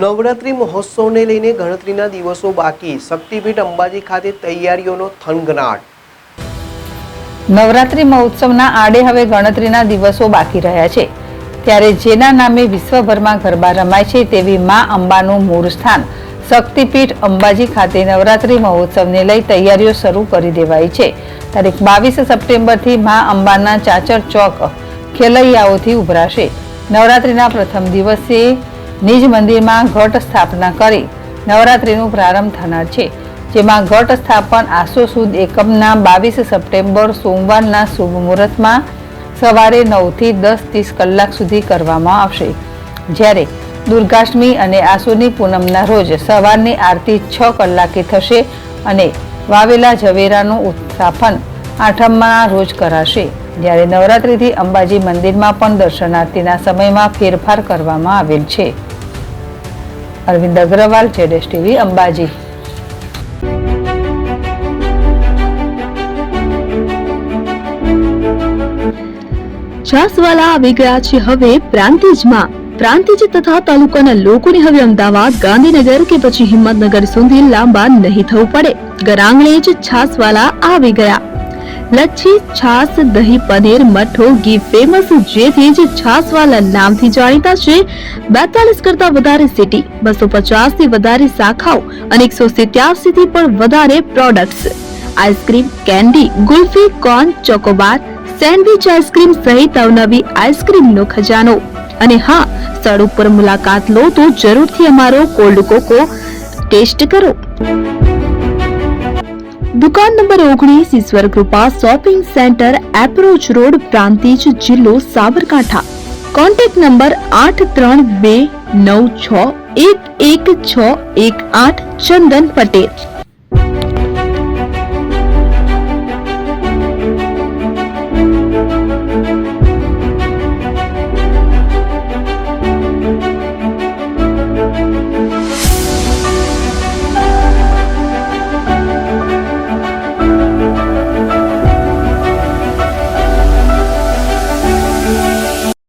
નવરાત્રી મહોત્સવને લઈને ગણતરીના દિવસો બાકી, શક્તિપીઠ અંબાજી ખાતે તૈયારીઓનો થનગનાટ। નવરાત્રી મહોત્સવના આડે હવે ગણતરીના દિવસો બાકી રહ્યા છે, ત્યારે જેના નામે વિશ્વભરમાં ગરબા રમાય છે તેવી મા અંબાનું મૂળ સ્થાન શક્તિપીઠ અંબાજી ખાતે નવરાત્રી મહોત્સવને લઈ તૈયારીઓ શરૂ કરી દેવાઈ છે। તારીખ 22 સપ્ટેમ્બરથી મા અંબાના ચાચર ચોક ખેલૈયાઓથી ઉભરાશે। નવરાત્રીના પ્રથમ દિવસે નિજ મંદિરમાં ઘટ સ્થાપના કરી નવરાત્રીનો પ્રારંભ થનાર છે, જેમાં ઘટ સ્થાપન આસો સુદ એકમના 22 સપ્ટેમ્બર સોમવારના શુભ મુહૂર્તમાં સવારે 9 થી 10:30 કલાક સુધી કરવામાં આવશે, જ્યારે દુર્ગાષ્ટમી અને આસોની પૂનમના રોજ સવારની આરતી 6 કલાકે થશે અને વાવેલા ઝવેરાનું ઉત્થાપન આઠમના રોજ કરાશે, જ્યારે નવરાત્રીથી અંબાજી મંદિરમાં પણ દર્શનાર્થીના સમયમાં ફેરફાર કરવામાં આવેલ છે। અરવિંદ અગ્રવાલ, જેડેશ ટીવી, અંબાજી। છાસવાલા આવી ગયા છે હવે પ્રાંતિજમાં। પ્રાંતિજ તથા તાલુકાના લોકોને હવે અમદાવાદ, ગાંધીનગર કે પછી હિંમતનગર સુધી લાંબા નહીં થવું પડે। ઘરાંગણે જ છાસવાલા આવી ગયા। લચ્છી, છાસ, દહીં, પનીર, મઠ્ઠો, ઘી ફેમસ, જેથી જ છાસવાલા નામથી જાણીતા છે। 42 કરતા વધારે સિટી, 250 થી વધારે શાખાઓ અને 187 થી પણ વધારે products. Ice cream, candy, kulfi, corn, Chocobar, sandwich ice cream સહિત અવનવી આઈસ્ક્રીમનો ખજાનો। અને હા, સ્થળ ઉપર મુલાકાત લો તો જરૂરથી અમારો કોલ્ડ કોકો ટેસ્ટ કરો। દુકાન number 19, Ishwar Krupa shopping centre, approach road, Prantij, જિલ્લો સાબરકાંઠા। Contact number 8329611618 Chandan Patel.